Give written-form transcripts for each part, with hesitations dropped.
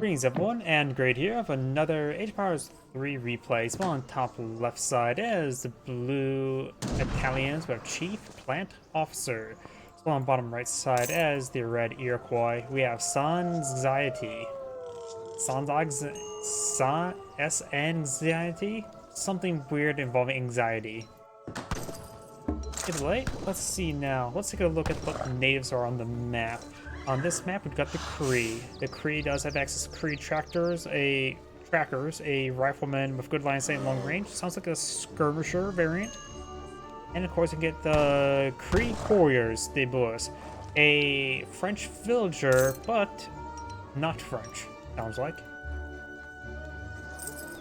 Greetings everyone, and great here. I have another Age of Empires 3 replay. So on top left side is the blue Italians. We have Chief Plant Officer. So on bottom right side is the red Iroquois. We have sANciety. sANciety? Something weird involving anxiety. Either way, let's see now. Let's take a look at what the natives are on the map. On this map, we've got the Cree. The Cree does have access to Cree trackers, a rifleman with good line of sight and long range. Sounds like a skirmisher variant. And of course, you get the Cree couriers, the boys. A French villager, but not French, sounds like.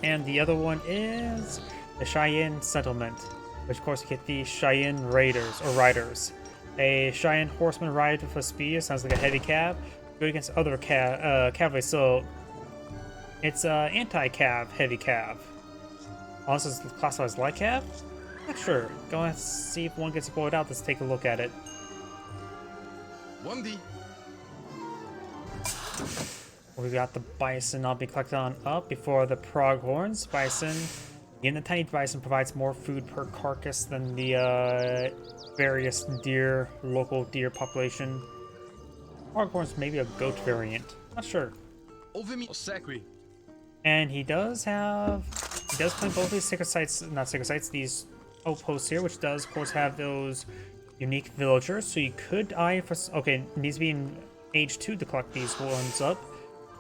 And the other one is the Cheyenne settlement, which of course you get the Cheyenne raiders or riders. A Cheyenne horseman ride with a spear, sounds like a heavy cav. Good against other cavalry, so it's anti-cav, heavy cav. Also, it's classified as light cav? Not sure. Go and see if one gets deployed out. Let's take a look at it. 1D. We got the bison. I'll be collected on up before the pronghorns. Bison. Again, the tiny bison provides more food per carcass than the various local deer population. Pronghorns maybe a goat variant. Not sure. And he does claim both these these outposts here, which does of course have those unique villagers. So you could eye for, okay, it needs to be in age 2 to collect these ones up.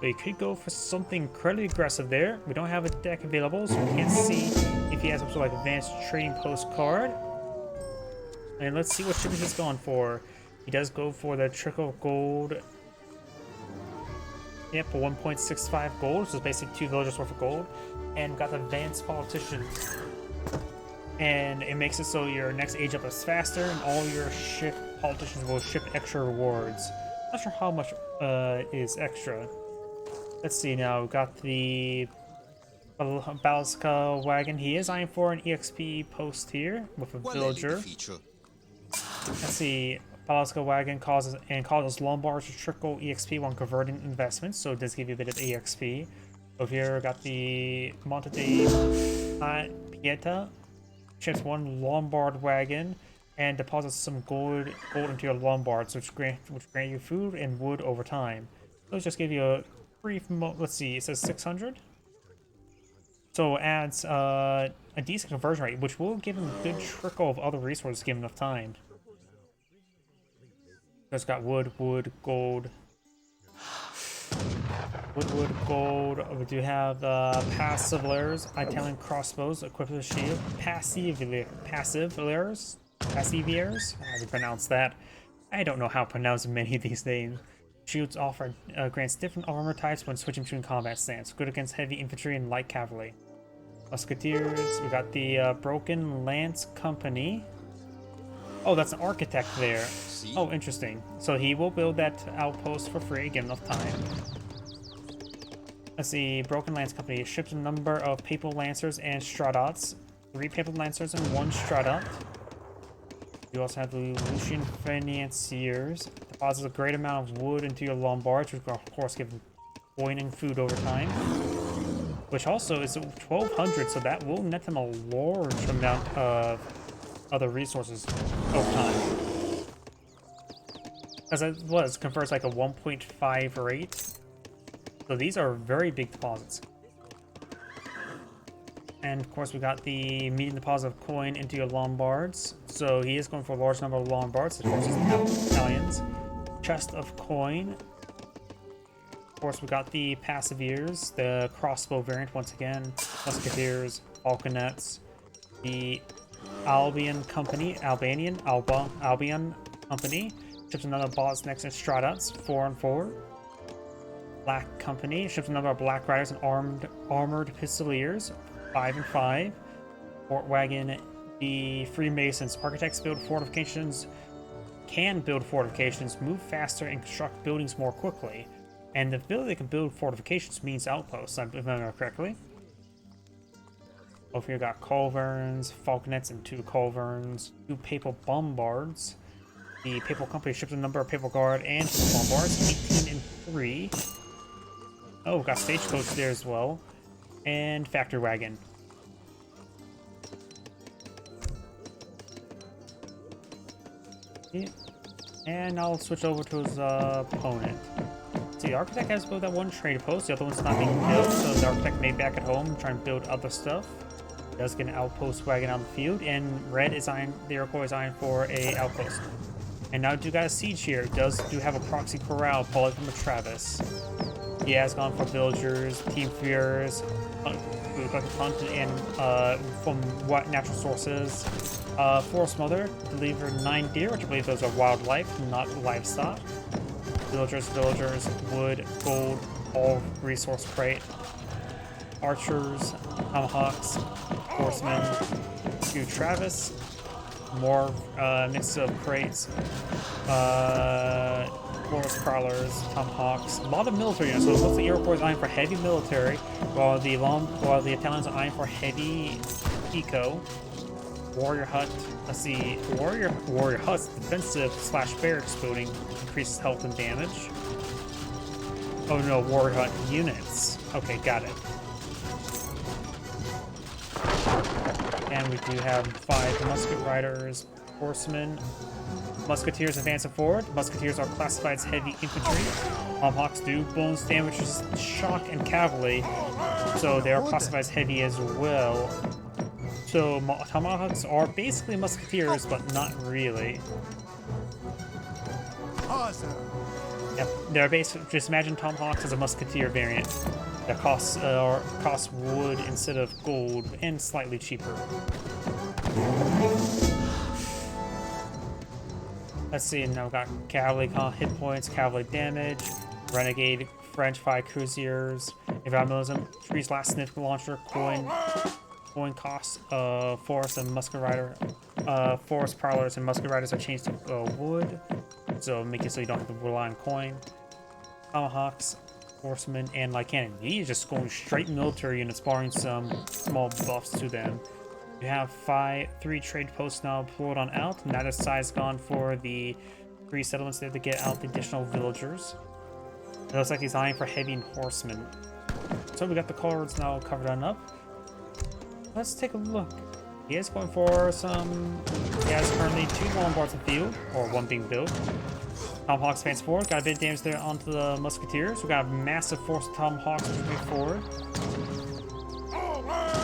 But you could go for something incredibly aggressive there. We don't have a deck available, so we can't see if he has some sort of like advanced trading post card. And let's see what shipment he's going for. He does go for the trickle of gold. Yep, 1.65 gold, so it's basically 2 villagers worth of gold. And got the advanced politician. And it makes it so your next age up is faster, and all your politicians will ship extra rewards. Not sure how much is extra. Let's see now, we've got the Balska wagon. He is eyeing for an EXP post here with a villager. Let's see, Balska wagon causes Lombards to trickle EXP when converting investments, so it does give you a bit of EXP. Over here, we got the Monte de Pieta. Ships 1 Lombard wagon and deposits some gold into your Lombards, which grant you food and wood over time. Let's just give you a brief let's see, it says 600. So it adds a decent conversion rate, which will give him a good trickle of other resources given enough time. It's got wood, gold. Wood, gold. We do have passivers, Italian crossbows equipped with a shield. Passivers. How do you pronounce that? I don't know how to pronounce many of these names. Shields offer grants different armor types when switching between combat stance. Good against heavy infantry and light cavalry. Musketeers. We got the Broken Lance Company. Oh, that's an architect there. Oh, interesting. So he will build that outpost for free, given enough time. Let's see. Broken Lance Company ships a number of Papal Lancers and Stradats. 3 Papal Lancers and 1 Stradat. You also have the Lucian Financiers. Deposits a great amount of wood into your Lombards, which will of course give coin and food over time. Which also is 1200, so that will net them a large amount of other resources over time. As it was, confers like a 1.5 rate. So these are very big deposits. And of course we got the medium deposit of coin into your Lombards. So he is going for a large number of Lombards, of course it's Italians. Chest of coin. Of course we got the Passivers, the crossbow variant once again, Musketeers, Falconets, the Albanian Company, ships another boss next to Stradats, 4 and 4. Black Company ships a number of Black Riders and armored Pistoliers, 5 and 5. Fort Wagon, the Freemasons. Architects build fortifications, can build fortifications, move faster, and construct buildings more quickly. And the ability they can build fortifications means outposts, if I remember correctly. Over here we got Culverns, Falconets, and 2 Culverns, 2 Papal Bombards. The Papal Company ships a number of Papal Guard and Papal Bombards, 18 and 3. Oh, got stagecoach there as well. And factory wagon. Yeah. And I'll switch over to his opponent. See, the architect has built that one trade post, the other one's not being built, so the architect may back at home and try and build other stuff. He does get an outpost wagon on the field, and red is eyeing, the Iroquois is eyeing for a outpost. And now do got a siege here. Do have a proxy corral pulling from the Travis. He has gone for villagers, team fears, hunted, and from what natural sources. Forest Mother delivered 9 deer, which I believe those are wildlife, not livestock. Villagers, wood, gold, all resource crate. Archers, tomahawks, horsemen, 2 Travis, more mix of crates, forest crawlers, tomahawks, a lot of military units. So it looks like Iroquois is eyeing for heavy military, while the Italians are eyeing for heavy eco. Warrior hut. Let's see. Warrior hut's defensive / barracks building increases health and damage. Oh no, warrior hut units. Okay, got it. And we do have 5 musket riders, horsemen, musketeers advancing forward. Musketeers are classified as heavy infantry. Tomahawks do bonus damage, shock, and cavalry, so they are classified as heavy as well. So tomahawks are basically musketeers, but not really. Awesome. Yep, they're basically, just imagine tomahawks as a musketeer variant that costs wood instead of gold and slightly cheaper. Let's see, now we've got cavalry hit points, cavalry damage, renegade, French 5 cruisers, environmentalism, trees last sniff launcher, coin costs, forest and musket rider, forest prowlers and musket riders are changed to wood, so make it so you don't have to rely on coin. Tomahawks, horsemen, and light cannon. These are just going straight military units, barring some small buffs to them. You have 3 trade posts now pulled on out. Neither side's gone for the 3 settlements there to get out the additional villagers. It looks like he's eyeing for heavy and horsemen. So we got the cards now covered on up. Let's take a look. He is going for some... He has currently 2 longboards in the field, or 1 being built. Tomahawks advance forward. Got a bit of damage there onto the musketeers. We got a massive force of tomahawks moving forward.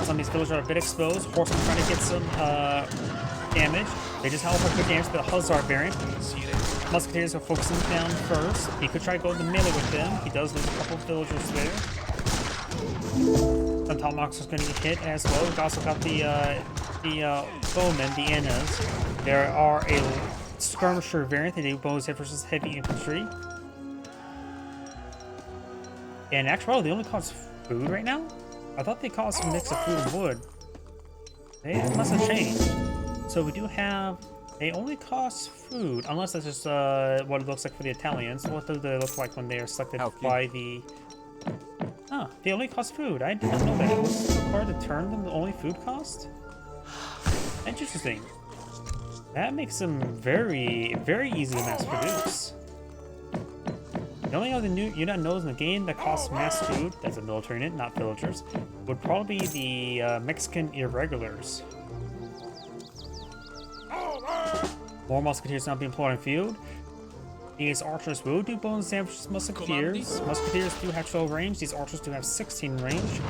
Some of these villagers are a bit exposed. Horsemen trying to get some damage. They just help with good damage to the Hussar variant. Musketeers are focusing down first. He could try to go to melee with them. He does lose a couple of villagers there. Some tomahawks are going to get hit as well. We've also got the bowmen, the Annas. There are a skirmisher variant. They do bows hit versus heavy infantry. And actually, they only cost food right now? I thought they cost a mix of food and wood. They must have changed. So we do have... They only cost food, unless that's just what it looks like for the Italians. What do they look like when they are selected by the... Huh, they only cost food. I did not know that. Was it required to turn them the only food cost? Interesting. That makes them very, very easy to mass produce. The only other new unit knows in the game that costs mass food, that's a military unit, not villagers, would probably be the Mexican irregulars. More musketeers now being employed in field. These archers will do bonus damage to musketeers. Musketeers do have 12 range. These archers do have 16 range.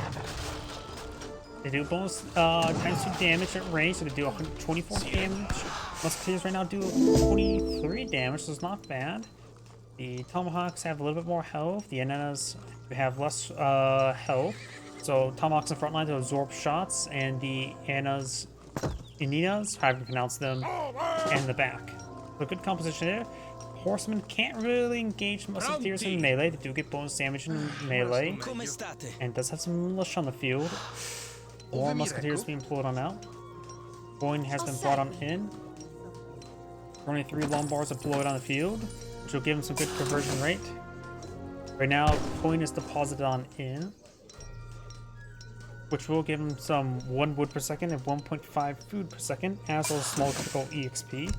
They do bonus times 2 damage at range, so they do 124 damage. Musketeers right now do 23 damage, so it's not bad. The tomahawks have a little bit more health. The Annas have less health. So tomahawks in front line to absorb shots, and the Annas, Ininas, however you pronounce them, in the back. So good composition there. Horsemen can't really engage musketeers in melee. They do get bonus damage in melee, and does have some militia on the field. More musketeers being pulled on out. Coin has been brought on in. Only 3 lombards deployed on the field, which will give him some good conversion rate. Right now, coin is deposited on in, which will give him some 1 wood per second and 1.5 food per second, as well as small critical EXP.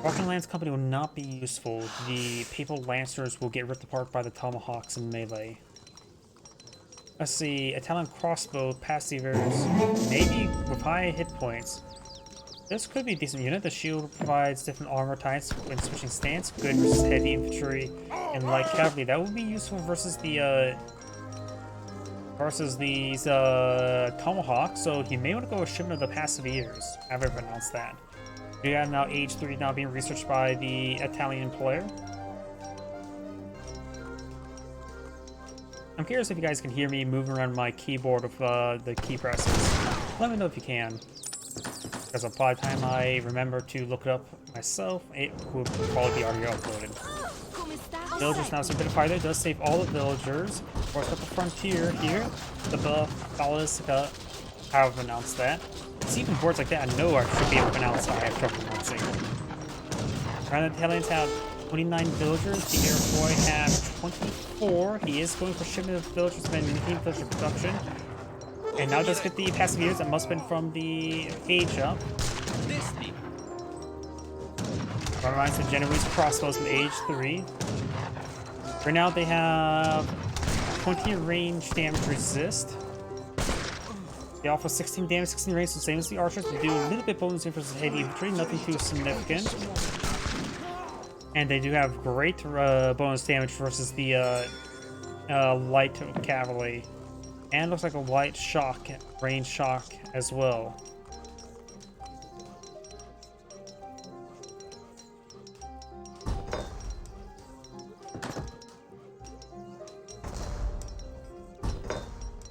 Walking Lance Company will not be useful. The Papal Lancers will get ripped apart by the Tomahawks in melee. Let's see, Italian Crossbow, Passivers, maybe with high hit points. This could be a decent unit. The shield provides different armor types when switching stance. Good versus heavy infantry and light cavalry. That would be useful versus the these Tomahawks. So he may want to go with Shipment of the Passivers. I've ever announced that. We have now Age 3 now being researched by the Italian player. I'm curious if you guys can hear me moving around my keyboard with the key presses. Let me know if you can. Because by the time I remember to look it up myself, it will probably be already uploaded. Villagers now, so a bit of fire there does save all the villagers. Of course, got the frontier here. The Balistica, however I pronounce that. It's even words like that I know I should be able to pronounce I have trouble pronouncing. Around the Italians have 29 villagers, the Iroquois have 24. He is going for shipment of villagers and maintaining villager production. And now does get the passive years that must have been from the age up. Reminds the Genoese crossbows from age 3. Right now they have 20 range damage resist. They offer 16 damage, 16 range, so same as the archers. They do a little bit bonus versus heavy infantry, nothing too significant. And they do have great bonus damage versus the light cavalry. And looks like a light shock, range shock as well.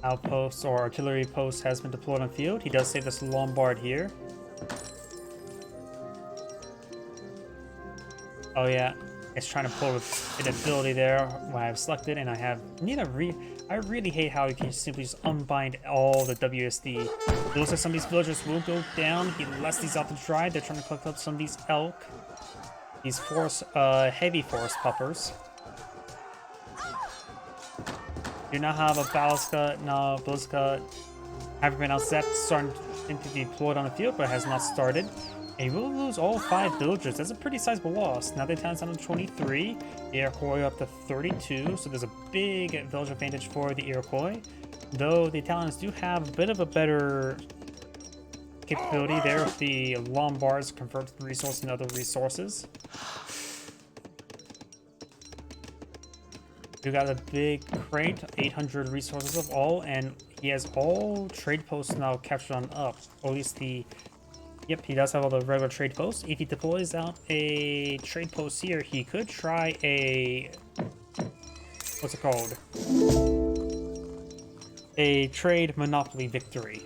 Outpost or artillery post has been deployed on field. He does save this Lombard here. Oh yeah, it's trying to pull an ability there when I've selected, and I really hate how you can simply just unbind all the WSD. It looks like some of these villagers will go down. He lets these out to dry. They're trying to collect up some of these elk, these heavy forest puppers. Do not have a Balistica. Haven't been out set, starting to be deployed on the field, but has not started. And he will lose all 5 villagers. That's a pretty sizable loss. Now the Italians down to 23, the Iroquois up to 32, so there's a big village advantage for the Iroquois. Though the Italians do have a bit of a better capability there with the Lombards converting resources and other resources. You got a big crate, 800 resources of all, and he has all trade posts now captured on up. Or at least the... Yep, he does have all the regular trade posts. If he deploys out a trade post here, he could try a... What's it called? A trade monopoly victory.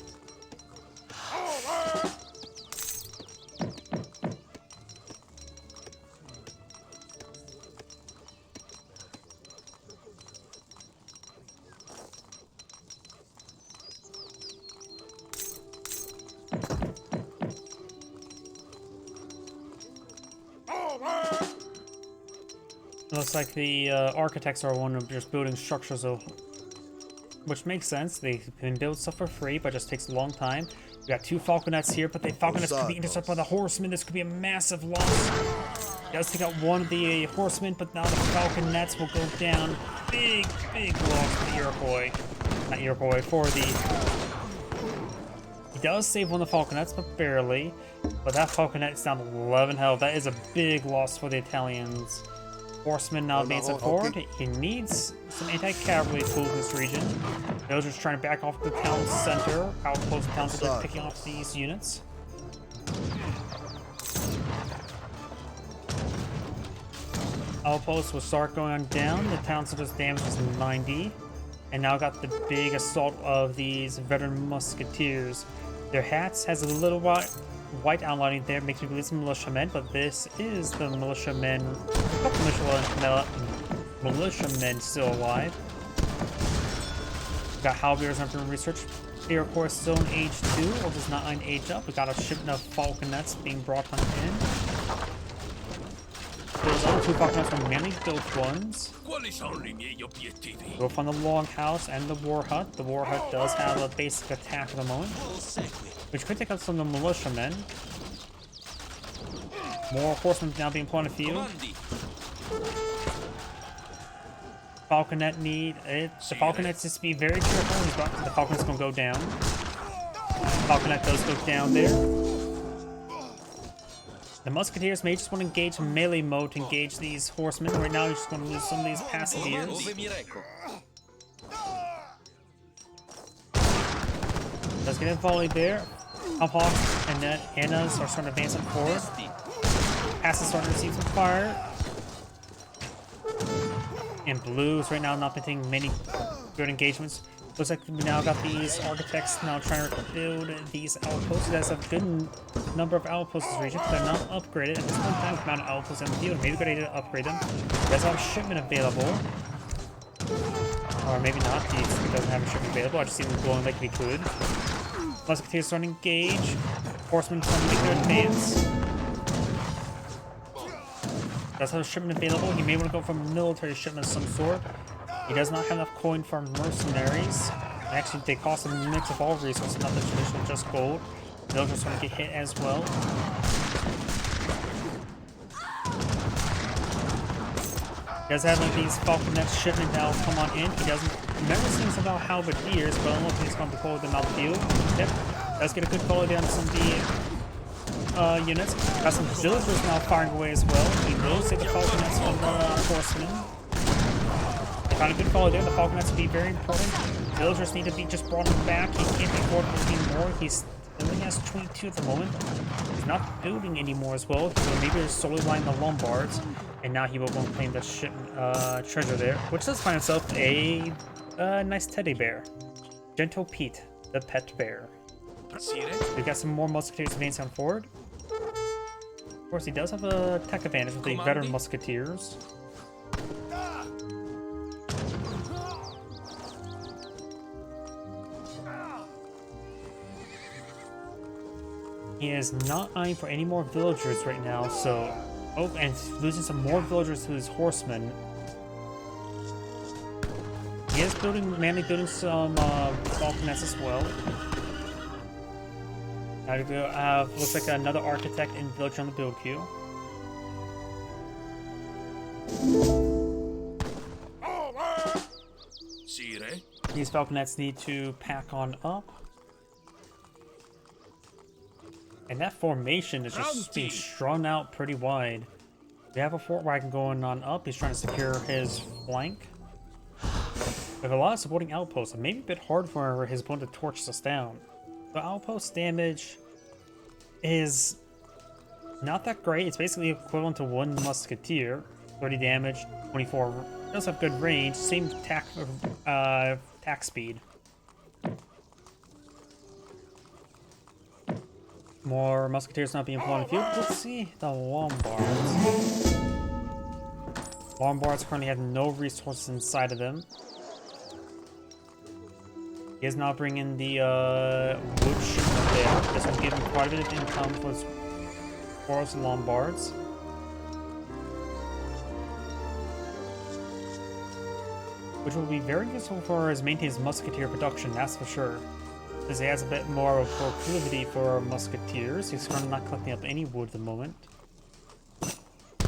Looks like the architects are one of just building structures, which makes sense. They can build stuff for free, but it just takes a long time. We got 2 falconets here, but the falconets could be intercepted by the horsemen. This could be a massive loss. He does take out one of the horsemen, but now the falconets will go down. Big loss for the Iroquois. Not Iroquois, for the... He does save one of the falconets, but barely. But that falconet is down to 11 health. That is a big loss for the Italians. Horseman now advancing forward. He needs some anti-cavalry tools in this region. Villagers trying to back off the town center. Outpost town center picking off these units. Outposts will start going down. The town center's damage is 90. And now got the big assault of these veteran musketeers. Their hats has a little white outlining there, makes me believe it's militiamen, but this is the militiamen. A couple militiamen still alive. We got halberds under research. Iroquois still in age 2, or does not in age up. We got a shipment of falconets being brought on in. Those other 2 falconets are mainly built ones. Both on the longhouse and the war hut. The war hut does have a basic attack at the moment, which could take out some of the militiamen. More horsemen now being put on the field. Falconet need it. The Falconet's just be very careful. The Falconet's gonna go down. Falconet does go down there. The Musketeers may just want to engage melee mode to engage these horsemen. Right now, you're just going to lose some of these passiveers. Does get a volley there. Hawks and then Annas are starting to advance up forward. Passes starting to receive some fire. And Blues right now not been taking many good engagements. Looks like we now got these architects now trying to build these outposts. There's a good number of outposts in this region, but they're not upgraded. At this point in time, with the amount of outposts in the field, maybe we're ready to upgrade them. There's a shipment available. Or maybe not. He doesn't have a shipment available. I just see them glowing like we could. Musketeers starting to engage. Horsemen starting to make their advance. Does have a shipment available. He may want to go for a military shipment of some sort. He does not have enough coin for mercenaries. Actually, they cost a mix of all resources, not the traditional just gold. They'll just want to get hit as well. He does have these Falconet shipment now come on in. He doesn't remember things about halberdiers, but I don't know if he's going to follow them out the field. Yep, does get a good follow down some of the units. Got some villagers now firing away as well. He will save the Falconets from the horsemen. Got a good follow there. The Falconets will be very important. Villagers need to be just brought him back. He can't be afford to more. He only has 22 at the moment. He's not building anymore as well. So maybe they're solely relying on the Lombards. And now he will go and claim the treasure there, which does find himself a nice teddy bear. Gentle Pete, the pet bear. We've got some more musketeers advancing forward. Of course, he does have a tech advantage with the veteran musketeers. He is not eyeing for any more villagers right now, so... Oh, and losing some more villagers to his horsemen. He is mainly building some falconets as well. Now we have, looks like another architect and villager on the build queue. These falconets need to pack on up. And that formation is just being strung out pretty wide. We have a fort wagon going on up. He's trying to secure his flank. We have a lot of supporting outposts. It may be a bit hard for his opponent to torch us down. The outpost damage is not that great. It's basically equivalent to one musketeer. 30 damage, 24. It does have good range. Same attack speed. More musketeers not being put on the field. Let's see the Lombards. Lombards currently have no resources inside of them. He is now bringing the wood shipment there. This will give him quite a bit of income for his Lombards. Which will be very useful for his maintaining musketeer production, that's for sure. Because he has a bit more of a proclivity for musketeers. He's currently not collecting up any wood at the moment. You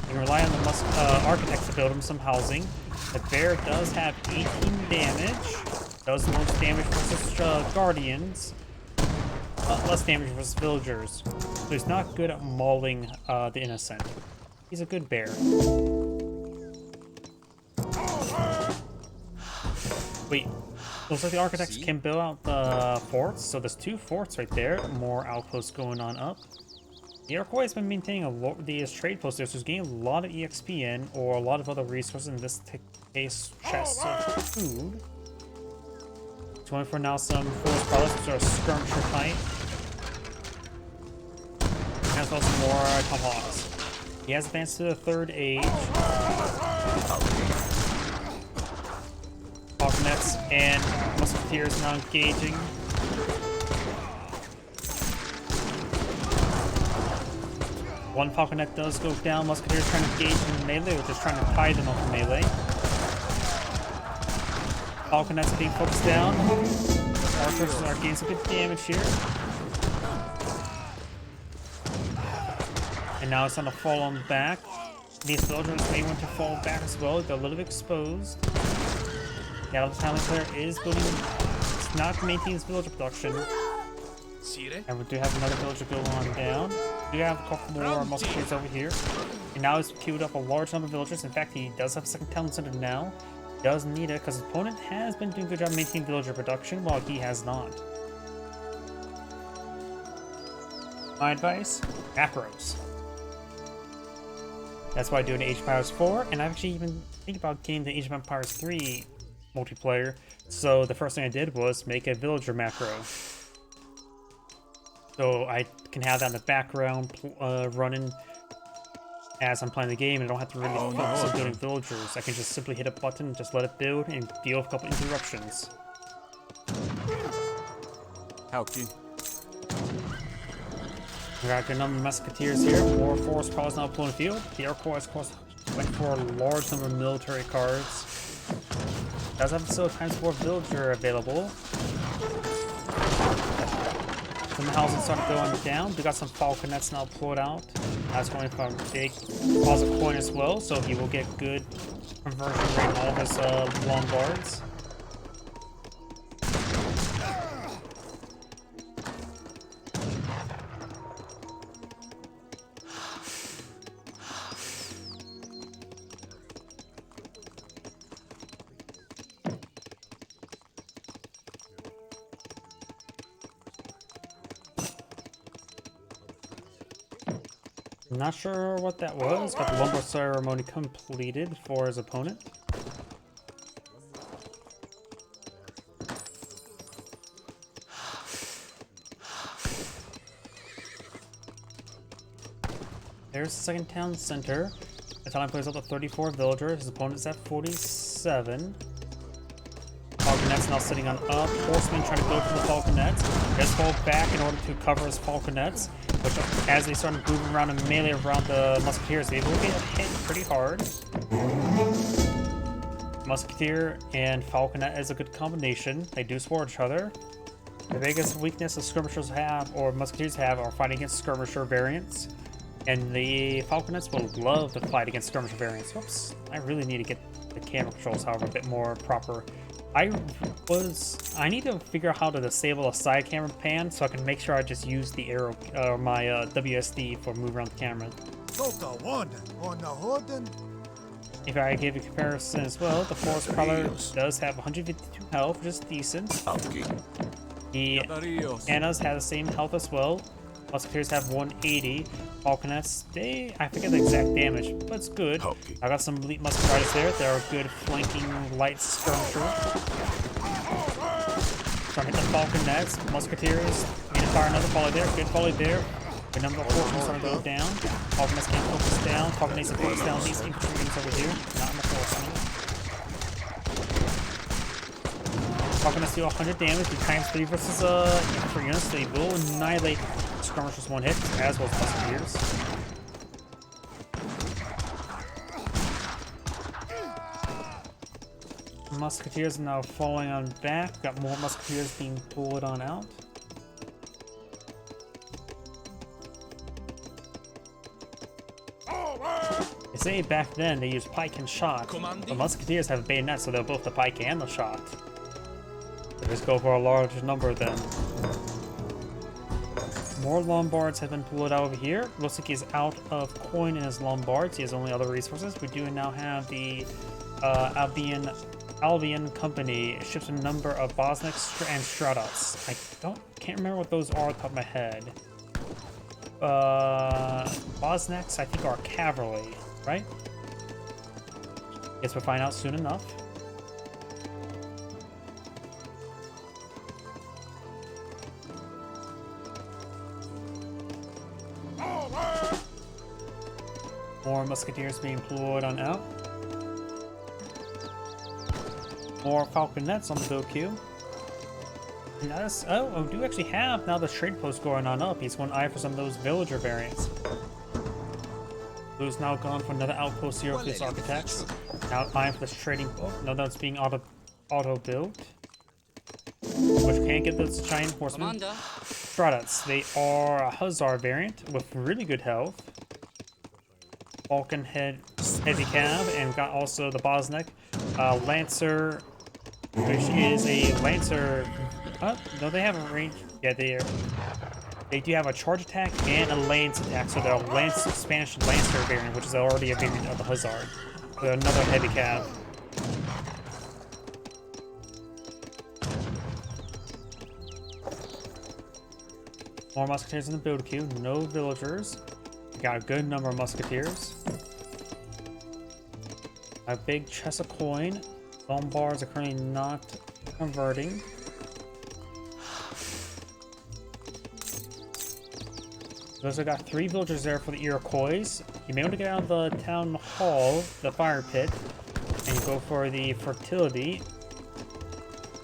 can rely on the architects to build him some housing. The bear does have 18 damage. Does the most damage versus guardians. Less damage versus villagers. So he's not good at mauling the innocent. He's a good bear. Wait. Looks like the architects can build out the forts, so there's 2 forts right there. More outposts going on up. The Iroquois has been maintaining these trade posts there, so he's getting a lot of EXP in, or a lot of other resources, in this case, chests of food. He's going for now some forest products, which are skirmisher type. And as well as some more tomahawks. He has advanced to the 3rd age. Falconets and musketeers now engaging. One falconet does go down. Musketeers trying to engage in melee, or just trying to tie them up in melee. Falconets being focused down. Archers are getting some good damage here. And And now it's time to fall on back. These villagers may want to fall back as well. They're a little bit exposed. Yeah, the talent player is building. It's not maintaining his villager production. And we do have another villager go on down. We do have a couple more musketeers over here. And now he's queued up a large number of villagers. In fact, he does have a second talent center now. He does need it because his opponent has been doing a good job maintaining villager production while he has not. My advice? Macros. That's why I do an Age of Empires 4, and I've actually even think about getting the Age of Empires 3 multiplayer. So the first thing I did was make a villager macro. So I can have that in the background running as I'm playing the game, and I don't have to really focus on building villagers. I can just simply hit a button, just let it build, and deal with a couple interruptions. We got a good number of musketeers here. More force powers now pulling the field. The Iroquois, of course, went for a large number of military cards. Does have still times 4 villager available. Some houses starting to go on down. We got some falconets now pulled out. That's going from big deposit coin as well, so he will get good conversion rate on all of his Lombards. Not sure what that was. Got the Lombard ceremony completed for his opponent. There's the second town center. The town plays up to 34 villagers. His opponent's at 47. Falconets now sitting on up. Horsemen trying to go for the falconets. Just fall back in order to cover his falconets. Which, as they start moving around and melee around the musketeers, they will get hit pretty hard. Musketeer and falconet is a good combination. They do support each other. The biggest weakness the skirmishers have, or musketeers have, are fighting against skirmisher variants. And the falconets will love to fight against skirmisher variants. Whoops. I really need to get the camera controls, however, a bit more proper. I need to figure out how to disable a side camera pan so I can make sure I just use the arrow, my WSD for moving around the camera. If I give a comparison as well, the Forest Prowler does have 152 health, which is decent. The Annas have the same health as well. Musketeers have 180. Falconets, I forget the exact damage, but it's good. I got some elite musketeers there. They're a good flanking light skirmisher. Trying to hit the falconets. Musketeers need to fire another volley there. Good volley there. The number of horsemen starting to go down. Falconets can't focus down. Falconets can focus down these infantry units over here. Not in the horsemen. Falconets do 100 damage. Do times 3 versus infantry units. They will annihilate skirmishers one hit, as well as musketeers. Musketeers are now falling on back. Got more musketeers being pulled on out. They say back then they used pike and shot. The musketeers have bayonets, so they're both the pike and the shot. So just go for a large number then. More Lombards have been pulled out over here. Looks like he's out of coin in his Lombards. He has only other resources. We do now have the Albion Company. It ships a number of Bosniaks and Stratots. I can't remember what those are off the top of my head. Bosniaks, I think, are cavalry, right? Guess we'll find out soon enough. More musketeers being pulled on out. More falconets on the build queue. And that's, we do actually have now the trade post going on up. He's going to eye for some of those villager variants. Blue's now gone for another outpost here with his architects. Now eyeing for this trading post. No, that's being auto built. Which can get those giant horsemen. Stratots. They are a Hussar variant with really good health. Falcon head heavy cav, and got also the Bosniak Lancer, which is a Lancer. No, they have a range. Yeah, they do have a charge attack and a lance attack, so they're a Spanish Lancer variant, which is already a variant of the Hussar. So another heavy cav. More musketeers in the build queue, no villagers. We got a good number of musketeers. A big chest of coin. Lombards are currently not converting. We also got 3 villagers there for the Iroquois. You may want to get out of the town hall, the fire pit, and go for the fertility.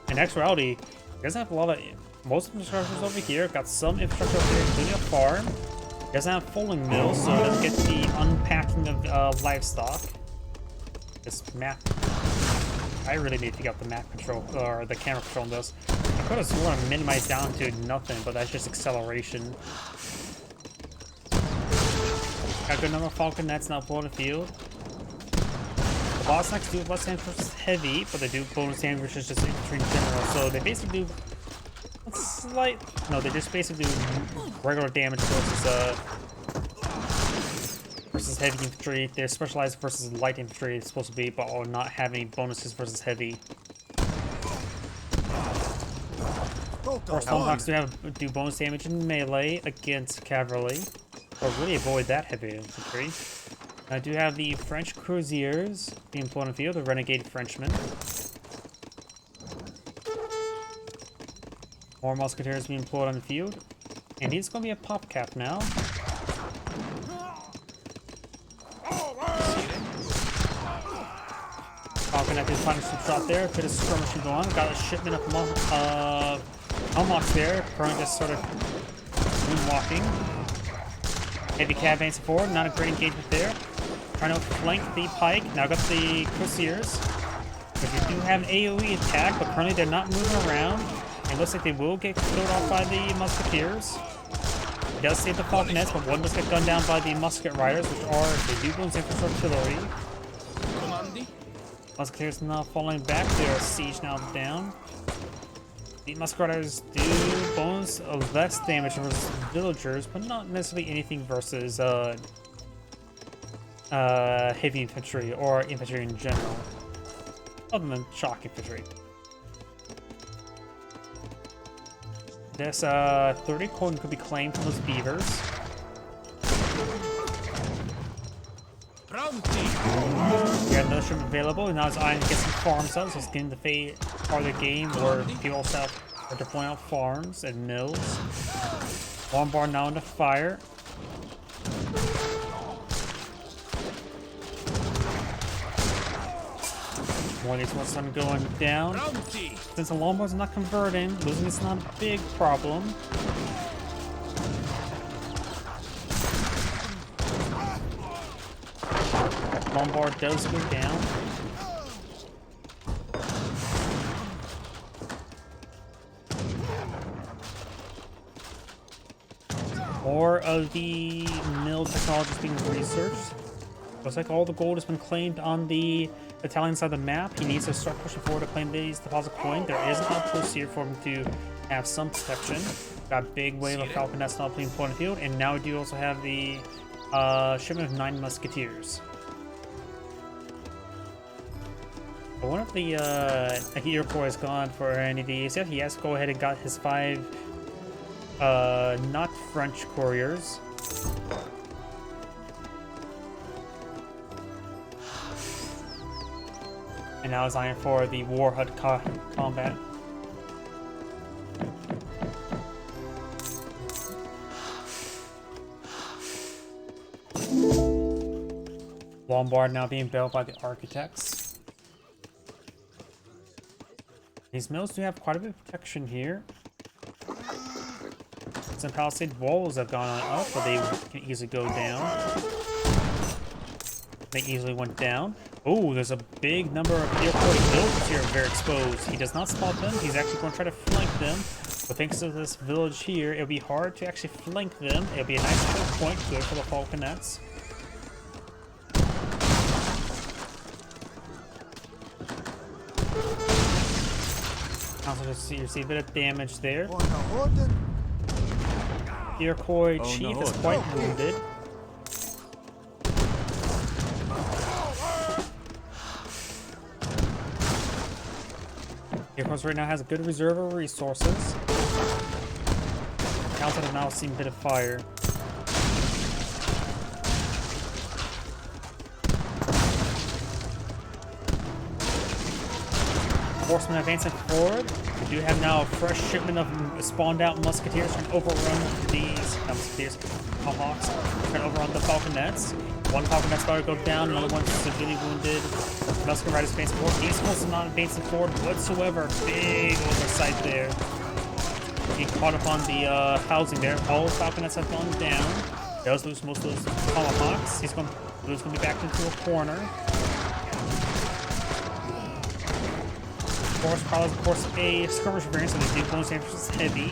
In actuality, he doesn't have a lot of... Most infrastructures over here. Got some infrastructure over here, including a farm. He doesn't have folding mills, so let's get the unpacking of livestock. This map... I really need to get the map control, or the camera control on this. I could have sworn to minimize down to nothing, but that's just acceleration. Got a good number of falcon nets now for the field. The boss next do less damage versus heavy, but they do bonus damage versus just infantry in general. So they basically do they just basically do regular damage versus heavy infantry. They're specialized versus light infantry, it's supposed to be, but are not having bonuses versus heavy. Or Stormhawks do bonus damage in melee against cavalry, or really avoid that heavy infantry. I do have the French Cruisers being put on the field, the Renegade Frenchmen. More musketeers being employed on the field. And he's going to be a pop cap now. Falcon at the punishment shot there. Bit of skirmishing going on. Got a shipment of Helmox there. Currently just sort of moonwalking. Heavy cav advancing forward. Not a great engagement there. Trying to flank the pike. Now got the Crusaders. But they do have an AoE attack, but currently they're not moving around. It looks like they will get killed off by the musketeers. It does save the falconets, but one does get gunned down by the musket riders, which are the Dublins infrastructure artillery. Musketeers now falling back. Their siege now down. The musket riders do bonus of less damage versus villagers, but not necessarily anything versus heavy infantry or infantry in general, other than shock infantry. This 30 coin could be claimed from those beavers. We have another shipment available, and now it's eyeing to get some farms up, so it's getting the part of the game where people also are deploying out farms and mills. One bar now into fire. More of these ones are going down. Since the Lombards are not converting, losing is not a big problem. Lombard does go down. More of the mill technology is being researched. Looks like all the gold has been claimed on the Italian side of the map. He needs to start pushing forward to claim these deposit coin. There is an outpost here for him to have some protection. Got a big wave of falcon that's not being put on the field, and now we do also have the shipment of 9 musketeers. But one of the Iroquois is gone for any of these. He has to go ahead and got his 5 not French couriers. And now is eyeing for the War Hut combat. Lombard now being built by the architects. These mills do have quite a bit of protection here. Some palisade walls have gone up, but they can easily go down. They easily went down. Oh, there's a big number of Iroquois villagers here very exposed. He does not spot them. He's actually going to try to flank them. But thanks to this village here, it'll be hard to actually flank them. It'll be a nice choke point, good for the falconets. Also, just see, you see a bit of damage there. Iroquois chief is quite wounded. Iroquois right now has a good reserve of resources. Outside of now seeing a bit of fire. Horsemen advancing forward. We do have now a fresh shipment of spawned out musketeers trying to overrun these musketeers. Tomahawks trying to overrun the falconets. One falconet's about to go down, another one's severely wounded. Musket riders advancing forward. These ones are not advancing forward whatsoever. Big oversight there. He caught up on the housing there. All falconets have gone down. He does lose most of those tomahawks. He's going to be backed into a corner. Forest Prowler is, of course, a skirmish variant, so they do bonus damage is heavy.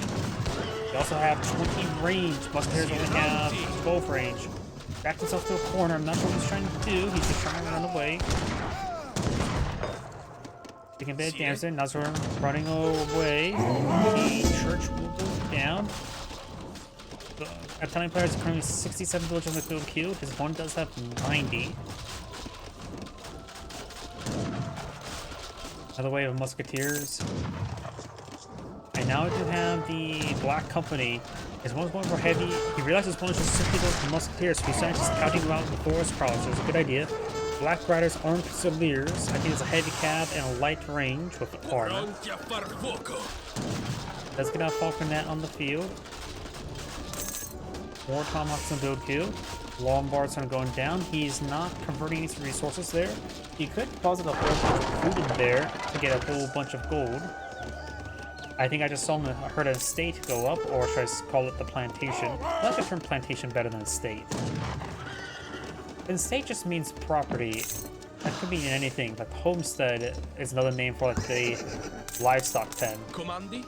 They also have 20 range. Musketeers only have 12 range. Backed himself to a corner. I'm not sure what he's trying to do. He's just trying to run away. Taking a bit of damage there. Nazar running away. The church will go down. The Italian player is currently 67 villagers on the field queue. His one does have 90. Another wave of musketeers. And now we do have the Black Company. His one's going for heavy. He realizes his one is just simply going for musketeers, so he started just scouting around the forest prowlers. So it's a good idea. Black Riders armed Fusiliers. I think it's a heavy cab and a light range with armor. Let's get out Falconet on the field. More Tomahawks in build queue. Lombards are going down. He's not converting his resources there. He could deposit a whole bunch of food in there to get a whole bunch of gold. I think I just saw him, heard an estate go up, or should I call it the plantation? I like the term plantation better than estate. An estate just means property. That could mean anything, but homestead is another name for like the livestock pen. Commandi?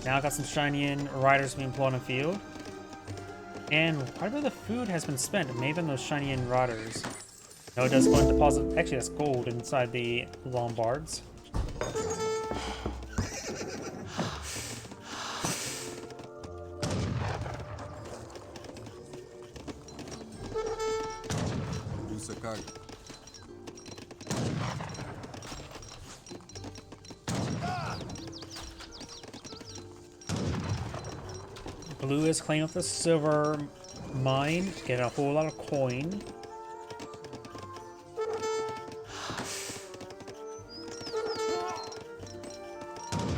Now I got some Shinian riders being blown in the field. And quite a bit of the food has been spent, maybe on those Shinian riders. No, it does go and deposit. Actually, that's gold inside the Lombards. Blue is cleaning up the silver mine, getting a whole lot of coin.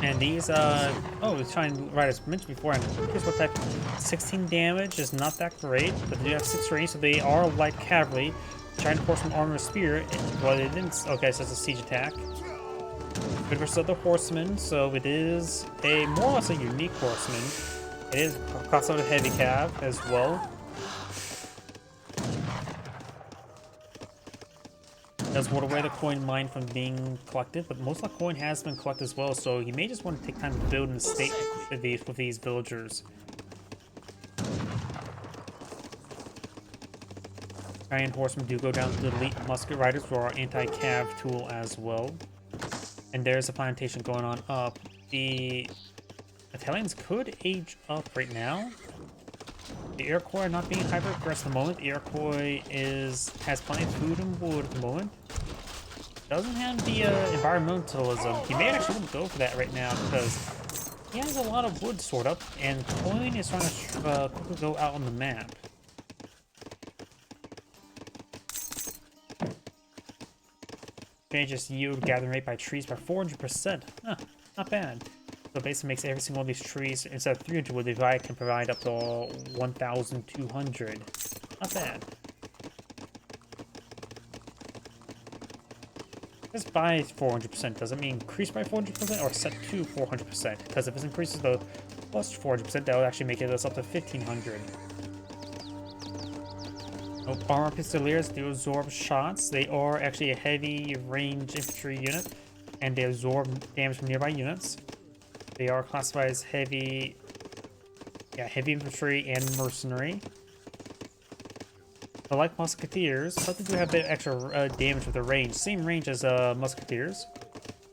And these, oh, it's trying right as mentioned before, and here's what type. 16 damage is not that great, but they do have 6 range, so they are light cavalry. Trying to pour some armor spear. Well, they didn't. Okay, so it's a siege attack. Good versus other horsemen, so it is a more or less a unique horseman. It is costs out a heavy cav as well. Does ward away the coin mine from being collected, but most of the coin has been collected as well, so you may just want to take time to build an estate with these villagers. Giant horsemen do go down to the elite musket riders for our anti-cav tool as well. And there's a plantation going on up. The Italians could age up right now. The Iroquois are not being hyper-aggressive at the moment. The Iroquois has plenty of food and wood at the moment. Doesn't have the environmentalism. He may actually go for that right now because he has a lot of wood stored up, and coin is trying to quickly go out on the map. Changes yield gathering rate by trees by 400%. Huh, not bad. So basically makes every single one of these trees, instead of 300 wood, they can provide up to 1,200. Not bad. This by 400% doesn't mean increase by 400% or set to 400%. Because if it increases the plus 400%, that would actually make it up to 1,500. Armor Pistoliers do absorb shots. They are actually a heavy range infantry unit, and they absorb damage from nearby units. They are classified as heavy infantry and mercenary. I like musketeers, but they do have a bit extra damage with the range. Same range as musketeers.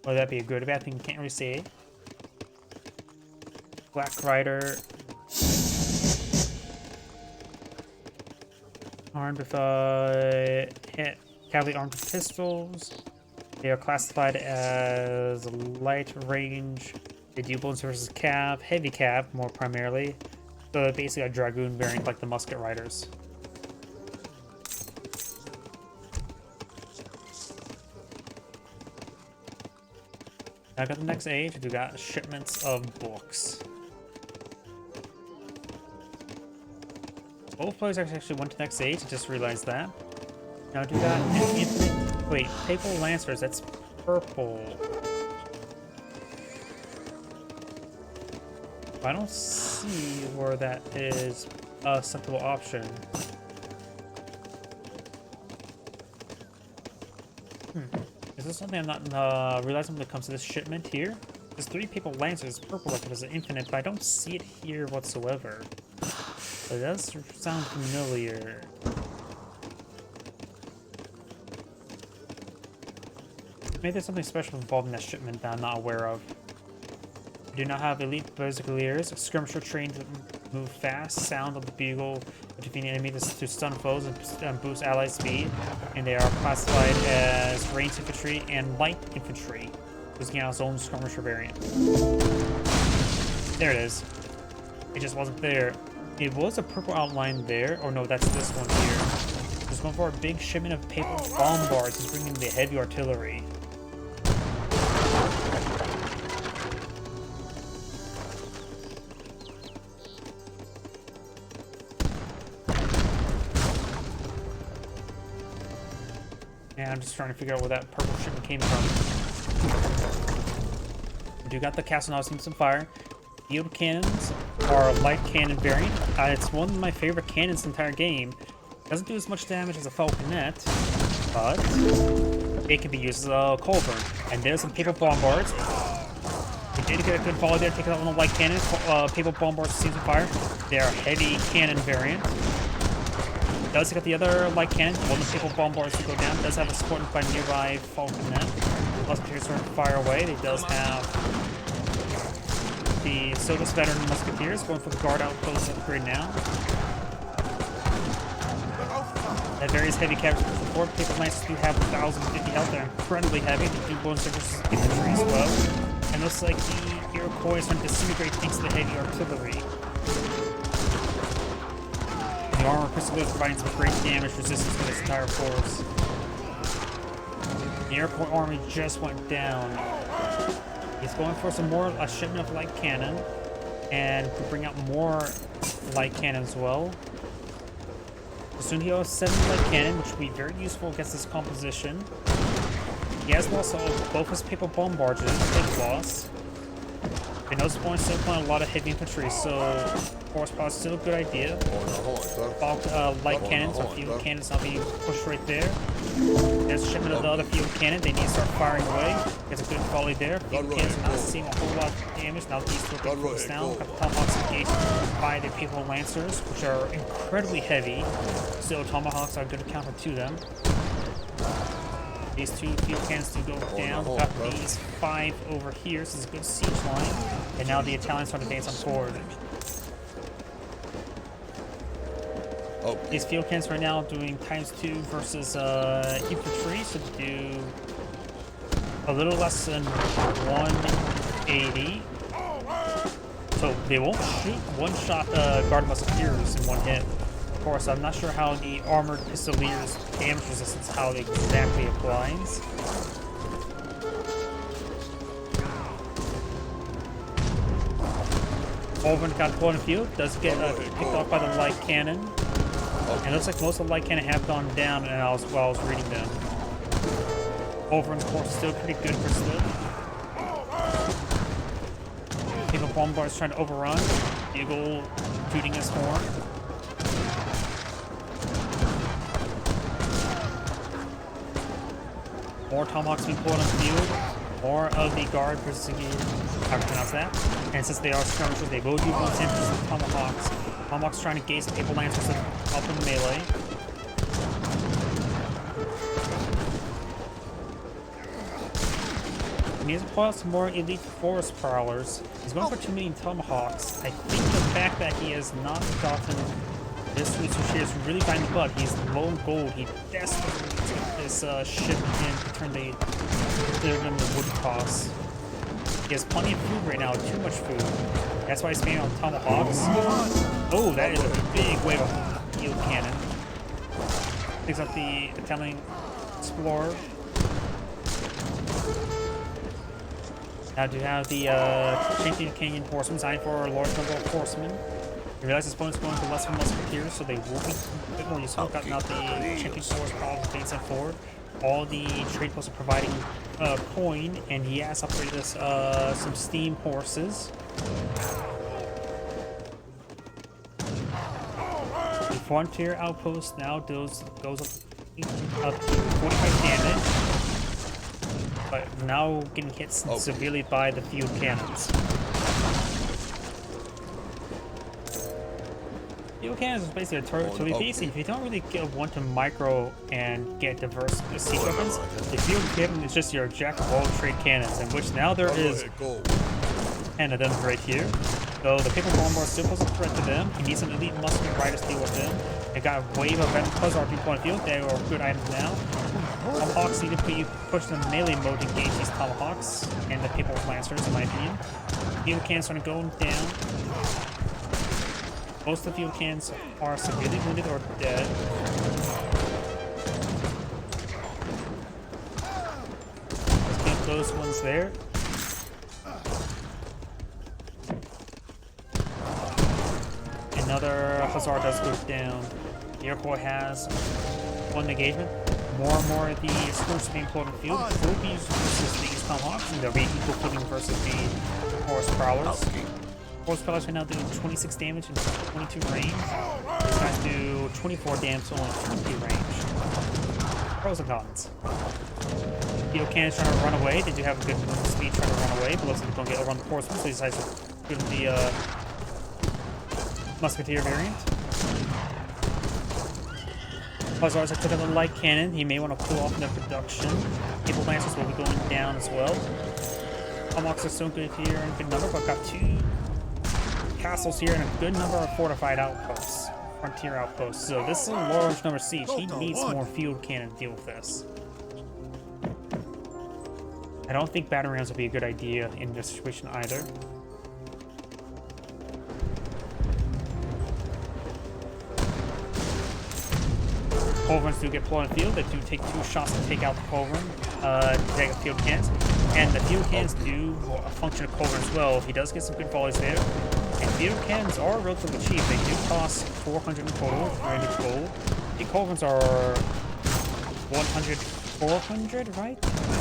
Whether that be a good or bad thing, can't really say. Black Rider. Armed with cavalry armed with pistols. They are classified as light range. They do bullets versus cav, heavy cav more primarily. So they're basically a dragoon variant like the musket riders. Now I got the next age. We got shipments of books. Both players actually went to the next age. I just realized that. Now do got an infinite. Wait, Papal Lancers. That's purple. I don't see where that is a selectable option. Is this something I'm not realizing when it comes to this shipment here? There's 3 Papal Lancers, purple like it is infinite, but I don't see it here whatsoever. But it does sound familiar. Maybe there's something special involved in that shipment that I'm not aware of. I do not have elite berserkers. Skirmisher trained to move fast, sound of the bugle, defeating enemies to stun foes and boost ally speed. And they are classified as ranged infantry and light infantry, using out its own skirmisher variant. There it is. It just wasn't there. It was a purple outline there. Or no, that's this one here. There's one for a big shipment of Papal bombards. Is bringing the heavy artillery. I'm just trying to figure out where that purple shipment came from. We do got the Castle Now Seems some fire. Field cannons are a light cannon variant. It's one of my favorite cannons in the entire game. Doesn't do as much damage as a falconet, but it can be used as a culverin. And there's some Papal bombards. We did get a good volley there, taking out one of the light cannons. Papal bombards seems some fire. They are a heavy cannon variant. Does take out the other light cannon, one of the Papal bombards to go down. Does have a support by nearby falconet. Musketeers are fire away. They does have the Sodas veteran musketeers going for the guard outpost upgrade now. That various heavy cavalry support. Papal Lancers do have 1,050 health. They're incredibly heavy. They do bonus versus infantry as well. And looks like the Iroquois is going to disintegrate thanks to the heavy artillery. The armor pistol is providing some great damage resistance to this entire force. The Iroquois army just went down. He's going for some more, a shipment of light cannon, and to bring out more light cannon as well. Soon he has 7 light cannon, which will be very useful against this composition. He has lost both his Papal bombards, which is a big loss. I know this point still playing a lot of heavy infantry, so horsepower is still a good idea. Light cannons or field cannons now being pushed right there. There's a shipment of the other field cannon. They need to start firing away. Gets a good volley there. Field cannons are not seeing a whole lot of damage. Now these two are being focused down. Got the tomahawks engaged by the Papal Lancers, which are incredibly heavy. Still, tomahawks are a good counter to them. These 2 field cannons do go down. Got these 5 over here, so it's a good siege line. And now the Italians start to advance on forward. These field cannons right now doing ×2 versus infantry, so they do a little less than 180. So they won't shoot one-shot guard musketeers in one hit. Of course, I'm not sure how the armored pistoliers' damage resistance, how it exactly applies. Overman got pulled in the field, does get picked off by the light cannon. And it looks like most of the light cannon have gone down while I was reading them. Overman, of course, is still pretty good for still. Papal bombards trying to overrun. Eagle tooting his horn. More tomahawks being pulled on the field. More of the guard pursuing, how to pronounce that. And since they are skirmishers, they will do bonus damage to the tomahawks. Tomahawks trying to gaze the Papal Lancers up in melee. needs to pull out some more elite forest prowlers. He's going for too many tomahawks. I think the fact that he has not gotten this resource here is really biting the butt. He's low in gold. He desperately needs to get this ship in to turn the wood costs. He has plenty of food right now, too much food. That's why he's spending on tomahawks. Oh, that is a big wave of field cannon. Picks up the Italian explorer. Now do you have the Champion Canyon Horseman signed for Lord's Noble Horseman? You realize this opponent's going for lesser musketeers, so they will be a bit more useful. Gotten out the Champion Force Problems Base and forward. All the trade posts are providing coin, and he has upgraded us some steam horses. The Frontier Outpost now goes up to 45 damage. But now getting hit severely by the field cannons. Field cannons is basically a turret, so basically if you don't really want to micro and get diverse siege weapons, the field cannon is just your jack of all trade cannons, in which now there is 10 of them right here. So the Papal Bomber still poses a threat to them. He needs some elite musket riders to deal with them. They got a wave of Huzzard people on the field. They are good items now. Tomahawks need to be pushed in melee mode to engage these tomahawks and the People's Lancers, in my opinion. Field cannons are going down. Most of the field cannons are severely wounded or dead. Let's get those ones there. Another Hussar does go down. The Iroquois has one engagement. More and more of the screws being employed in the field will be used versus these tomahawks, and they'll be equal footing versus the horse prowlers. Horse prowlers right now do 26 damage and 22 range. These guys do 24 damage and only 20 range. Pros and cons. Field cannons trying to run away. They do have a good movement speed trying to run away, but looks like they're going to get over on the horsemen, so he decides to go to the musketeer variant. Hussars, I took out the light cannon. He may want to cool off their production. People Lancers will be going down as well. Tomahawks are so good here in good number, but got 2 castles here and a good number of fortified outposts, frontier outposts. So this is a large number of siege. He needs more field cannon to deal with this. I don't think battering rams would be a good idea in this situation either. Culverins do get pulled in the field. They do take 2 shots to take out the Culverin, to take out field cannons. And the field cannons do function as Culverin as well. He does get some good volleys there. And field cannons are relatively cheap. They do cost 400 in total, 300 gold. The Culverins are 100, 400, right?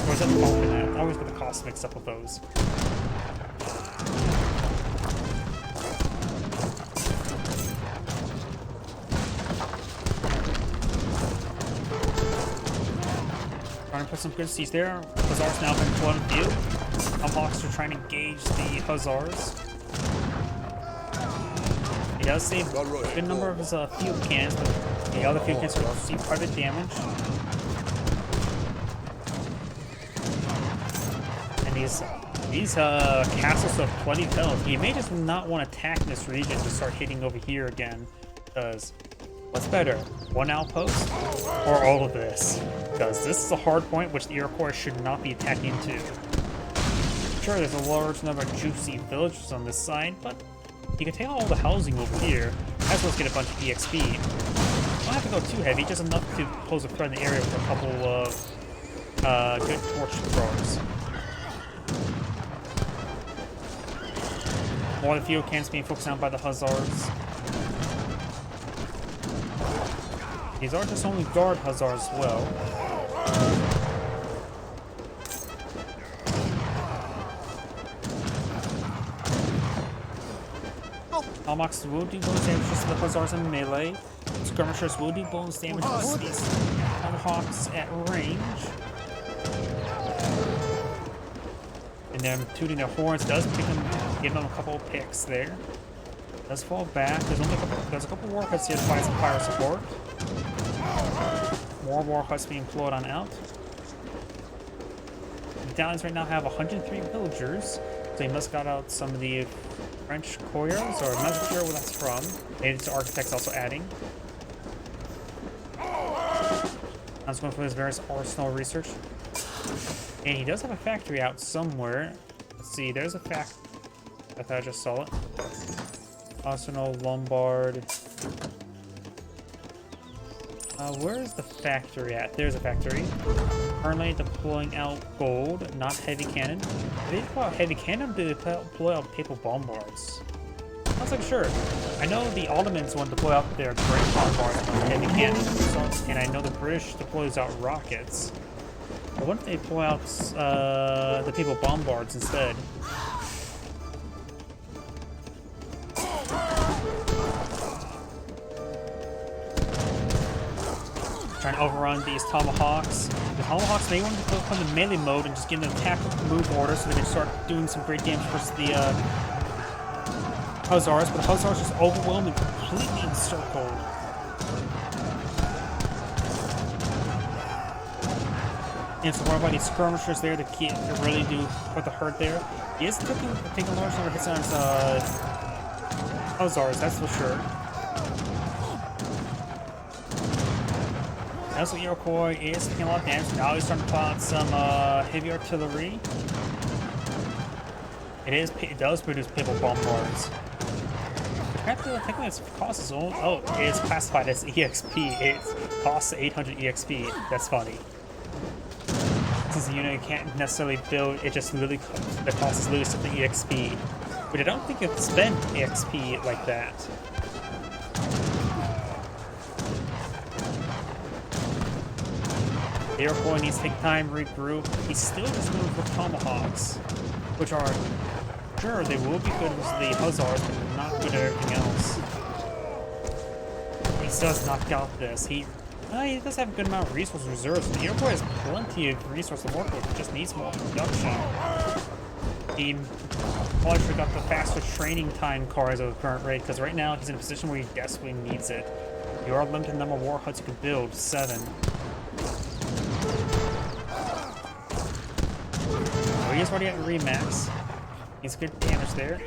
Or is that more than that? I always get the cost mixed up with those. Trying to put some good siege there. Hussars now been flooded field. Tomahawks are trying to engage the Hussars. He does save a good number of his field cannons, but the other field cannons will receive quite a bit of damage. And these castles have plenty of health. He may just not want to attack this region to start hitting over here again, because what's better, one outpost or all of this? Because this is a hard point which the Iroquois should not be attacking into. Sure, there's a large number of juicy villages on this side, but you can take all the housing over here, as well as get a bunch of EXP. You don't have to go too heavy, just enough to pose a threat in the area with a couple of good torch throwers. More of the field cannons being focused on by the Hussars. These are just only guard Hussars as well. Tomahawks will do bonus damage to the Hussars in melee. Skirmishers will do bonus damage to these Tomahawks at range. And then tooting their horns does pick them, give them a couple of picks there. Does fall back. There's a couple war huts here to provide some fire support. More war huts being flowed on out. Battalions right now have 103 villagers, so he must got out some of the French couriers, or I'm not sure where that's from. Maybe it's architects also adding. I'm just going for his various arsenal research. And he does have a factory out somewhere. Let's see, there's a I thought I just saw it. Arsenal, Lombard. Where is the factory at? There's a factory. Currently deploying out gold, not heavy cannon. Do they deploy out heavy cannon, or do they deploy out papal bombards? I was like, sure. I know the Ottomans want to deploy out their great bombards with heavy cannon, and I know the British deploys out rockets. But what if they deploy out the papal bombards instead? Trying to overrun these tomahawks. The tomahawks may want to go into melee mode and just give them attack move order so they can start doing some great damage versus the Hussars, but the Hussars just overwhelmed and completely encircled. And so one of these skirmishers there to really put the hurt there. He is taking a large number of hits on his Hussars, that's for sure. Also, Iroquois is taking a lot of damage. Now he's starting to pull out some heavy artillery. It does produce papal bombards. Technically, its cost is only. Oh, it is classified as EXP. It costs 800 EXP. That's funny. Since the unit can't necessarily build, it just literally the cost is literally something EXP. But I don't think it's spent EXP like that. The Iroquois needs to take time, regroup. He's still just moving with tomahawks, which are, sure, they will be good with the Hussars, but not good at everything else. He does knock out this. He does have a good amount of resource reserves. The Iroquois has plenty of resource to work with. He just needs more production. He probably forgot the faster training time cards at the current rate, because right now he's in a position where he desperately needs it. You are limited number of war huts you can build, 7. He's already at remax. He's good damage there.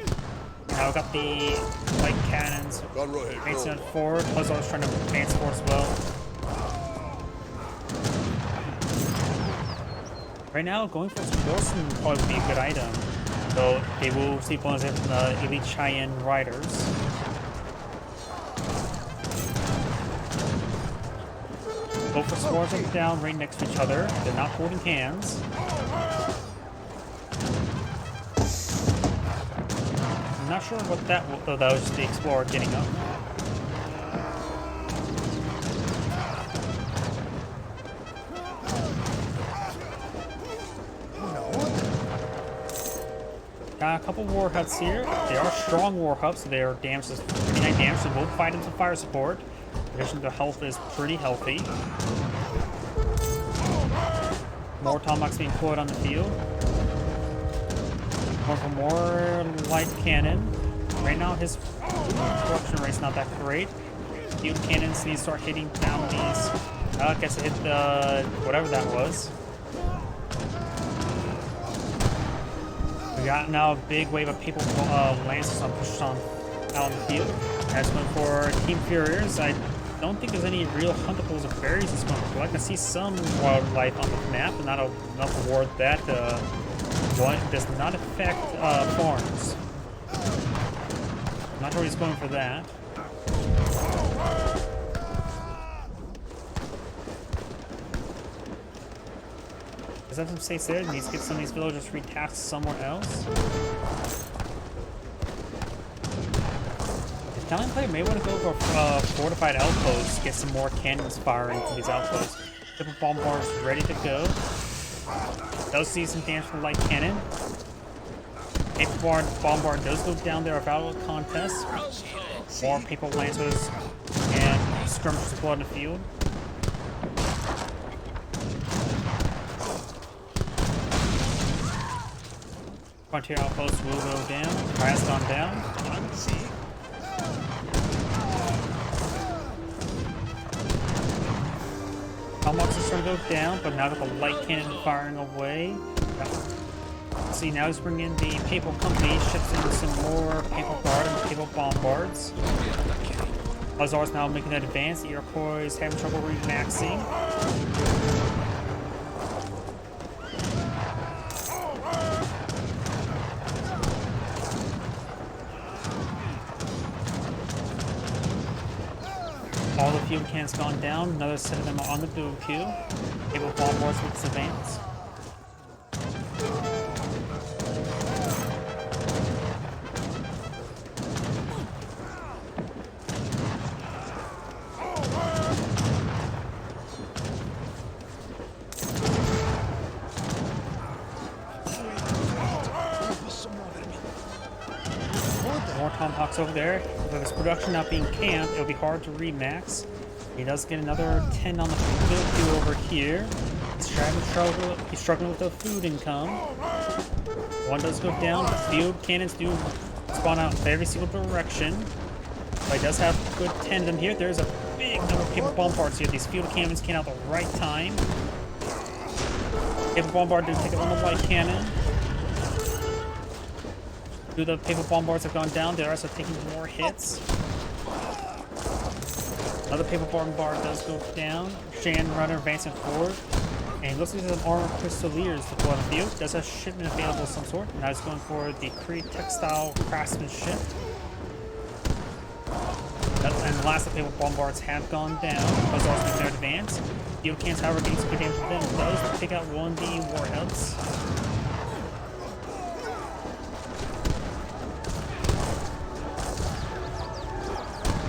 Now we've got the light cannons. Advancing on forward. Hussars trying to advance forward as well. Right now, going for Wilson would probably be a good item. Though they will receive bonuses from the elite Cheyenne riders. Both the swords are down right next to each other. They're not holding hands. I'm not sure what that was. Oh, that was just the explorer getting up. Got a couple war huts here. They are strong war huts, so their damage is 59 damage, so we'll fight into fire support. In addition, their health is pretty healthy. More tomahawks being deployed on the field. Going for more light cannon. Right now, his production rate's not that great. Field cannons need to start hitting down these. I guess it hit the whatever that was. We got now a big wave of people lances on pushed on out in the field. As one for Team Furiers, I don't think there's any real huntables or berries this one to collect. I see some wildlife on the map, but not enough reward that one does not affect farms. I'm not sure he's going for that. Does that some states there? Needs to get some of these villagers retasked somewhere else. The Italian player may want to go for fortified outposts, get some more cannons firing from these outposts. Triple bombards ready to go. Does see some damage from the light cannon. Paper bombard does go down there without a contest. More paper lancers and skirmishers deployed in the field. Frontier outpost will go down. Has gone down. Tomahawks is trying to go down, but now got the light cannon firing away. See, now he's bringing in the Papal Company, ships in some more Papal Guard and Papal Bombards. Hussars now making an advance. The Iroquois is having trouble remaxing. All the field cannons gone down. Another set of them are on the build queue. Papal Bombards with this advance. More Tomahawks over there. With his production not being camped, it'll be hard to remax. He does get another 10 on the field queue over here. He's struggling with the food income. One does go down. The field cannons do spawn out in every single direction. But he does have good tandem here. There's a big number of Papal Bombards here. These field cannons came out at the right time. Papal Bombard did take it on the white cannon. Two of the Papal Bombards have gone down. The others are taking more hits. Another Papal Bombard does go down. Shan Runner advancing forward. And he looks like there's some armored pistoliers to pull on the field. Does have shipment available of some sort. Now he's going for the Cree textile craftsmanship. And the last of the Papal Bombards have gone down. Those are making their advance. Field cannons, however, getting some good damage to them. Does take out one of the warheads.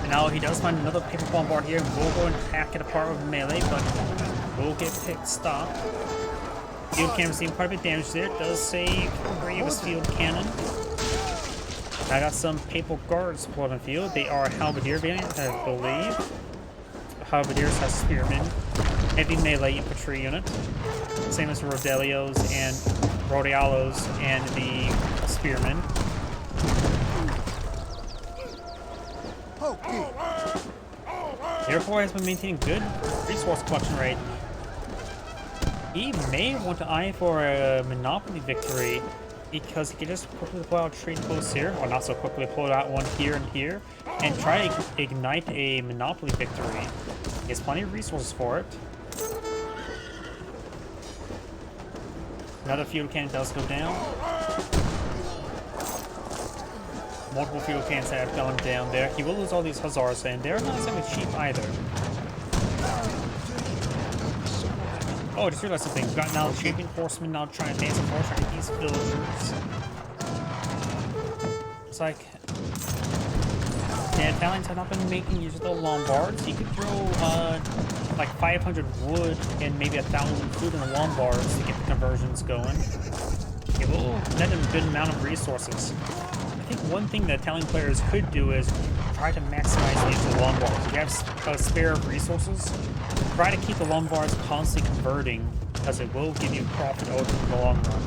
Now he does find another Papal Bombard here. We'll go and hack it apart with melee, but we'll get picked stop. Field cannon receiving quite a bit of damage there. Does save 3 of his field cannon. I got some Papal Guards pulled on the field. They are Halberdier variant, I believe. Halberdiers have Spearmen. Heavy melee infantry unit. Same as the Rodelios and Rodialos and the Spearmen. The Iroquois has been maintaining good resource collection rate. He may want to eye for a monopoly victory because he can just quickly pull out trade posts here, or not so quickly, pull out one here and here, and try to ignite a monopoly victory. He has plenty of resources for it. Another field cannon does go down. Multiple field cannons have gone down there. He will lose all these Hussars, and they're not exactly cheap either. Oh, I just realized something. We've got now Champion Horsemen now trying to advance and force, trying to get these villagers. It's like... the Italians have not been making use of the Lombards. You could throw, like 500 wood and maybe 1,000 food in the Lombards to get the conversions going. It will net them a good amount of resources. I think one thing that Italian players could do is try to maximize the use of the Lombards. If you have a spare of resources, try to keep the Lombards constantly converting, because it will give you profit over the long run.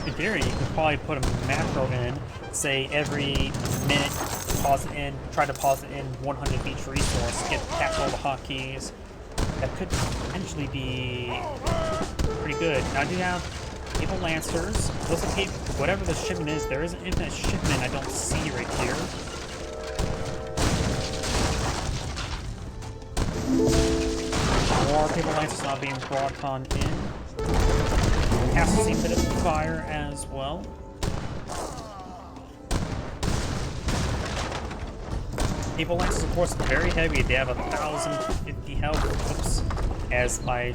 In theory, you could probably put a macro in, say every minute, pause it in, try to pause it in 100 of each resource, get tapped all the hotkeys. That could potentially be pretty good. Now I do have Papal Lancers. Those are whatever the shipment is, there is an infinite shipment I don't see right here. More Papal Lancers now being brought on in. Have to see a bit of fire as well. Papal Lancers, of course, are very heavy. They have 1,050 health. Oops. As I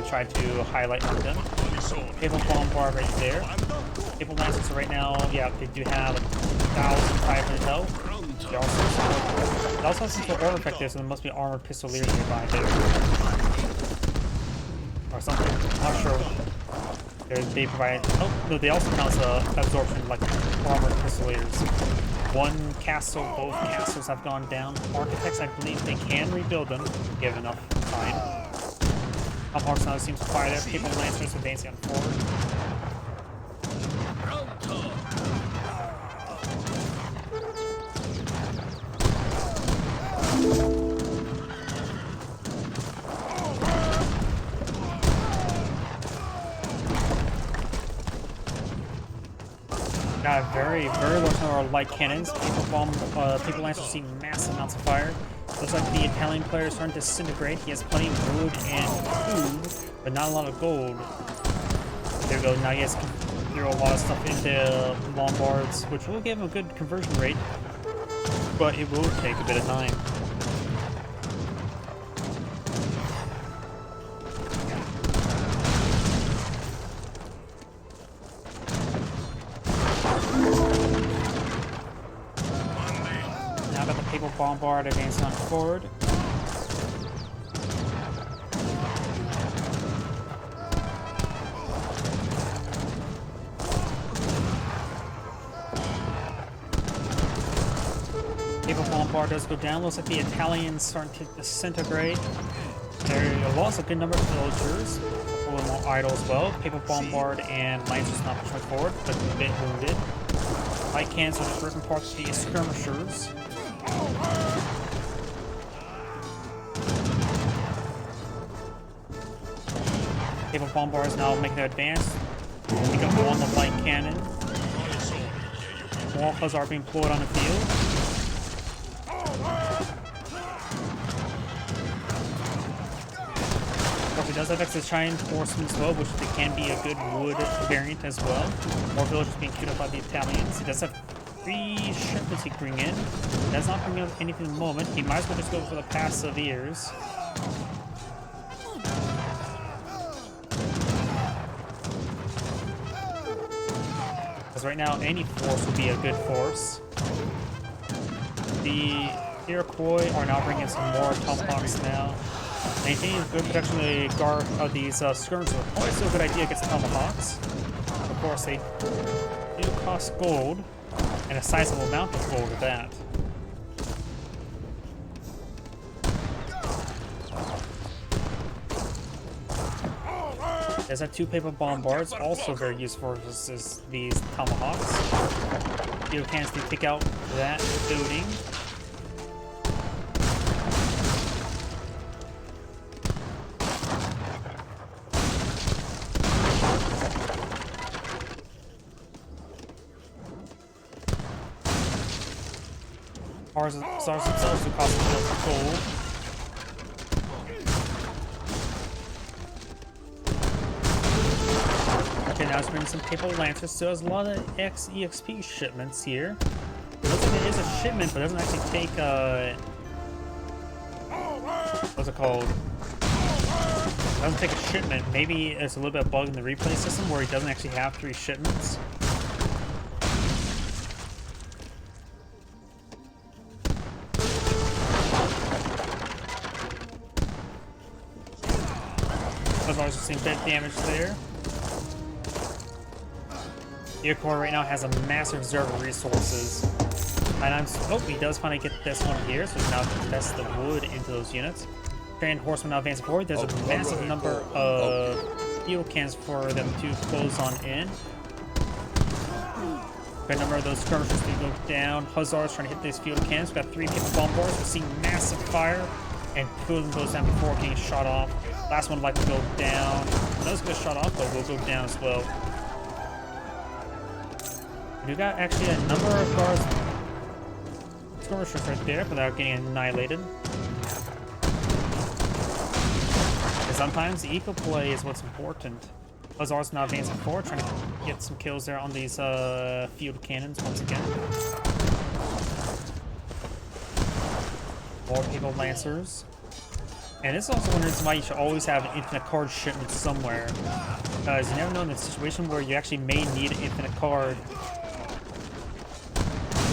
tried to highlight one of them. Papal Bombard right there. Papal Lancers right now, yeah, they do have 1,500 health. They also have some sort of artifact there, so there must be armored pistoliers nearby there. Or something. I'm not sure. They provide. Oh, no, they also count as absorption, like armored pistoliers. One castle, both castles have gone down. Architects, I believe they can rebuild them, given enough time. Tomahawks now seems to fire there. Papal Lancers advancing on forward. Got a very large number of light cannons. People lancers see massive amounts of fire. Looks like the Italian player is starting to disintegrate. He has plenty of wood and food, but not a lot of gold. There we go. Now he has to throw a lot of stuff into Lombards, which will give him a good conversion rate, but it will take a bit of time. Now got the Papal Bombard advancing on forward. Papal Bombard does go down. Looks like the Italians starting to disintegrate. There are lost a good number of villagers. A little more idle as well. Papal Bombard and Lancers not pushing forward, but a bit wounded. Light cannons are just ripping apart the skirmishers. Papal Bombard is now making their advance. We got one the light cannon. More huzzards are being deployed on the field. He does have access to giant horsemen as well, which can be a good wood variant as well. More villagers being queued up by the Italians. He does have 3 shipments he can bring in. Does not bring up anything at the moment. He might as well just go for the passive ears. Because right now, any force would be a good force. The Iroquois are now bringing some more tomahawks now. Maintaining good protection of the guard of these skirmishers is always a good idea against tomahawks. Of course, they do cost gold, and a sizable amount of gold at that. There's that 2 Papal Bombards, also very useful versus these tomahawks. Field cannons to take out that building. Stars themselves who cost a gold. Okay, now it's bringing some Papal Lancers, so there's a lot of EXP shipments here. It looks like it is a shipment, but it doesn't actually take, what's it called? It doesn't take a shipment. Maybe it's a little bit of bug in the replay system where he doesn't actually have 3 shipments. I've seen bit damage there. Iroquois right now has a massive reserve of resources. And he does finally get this one here, so now invest the wood into those units. Trained horsemen now advancing forward. There's a massive number of field cannons for them to close on in. Good number of those skirmishers to go down. Hussars trying to hit these field cannons. We've got 3 Papal Bombards. We're seeing massive fire. And 2 of them goes down before getting shot off. Last one would like to go down. Those get shot off, but will go down as well. We got actually a number of guards, skirmishers right there, without getting annihilated. And sometimes the eco play is what's important. Hussars now advancing forward, trying to get some kills there on these field cannons once again. More Papal Lancers. And this is also one reason why you should always have an infinite card shipment somewhere. Because you never know in a situation where you actually may need an infinite card.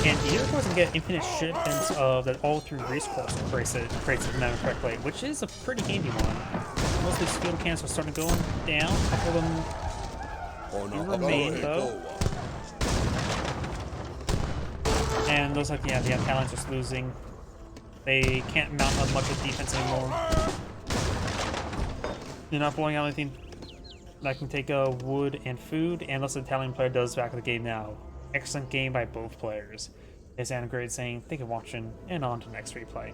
And the Iroquois can get infinite shipments of that all through resource crates if I remember correctly, which is a pretty handy one. Most of these field cannons are starting to go down. A couple of them do remain though. And looks like, yeah, the Italians are just losing. They can't mount up much of defense anymore. They're not blowing out anything that can take wood and food, unless the Italian player does back of the game now. Excellent game by both players. It's sANciety saying, thank you for watching, and on to the next replay.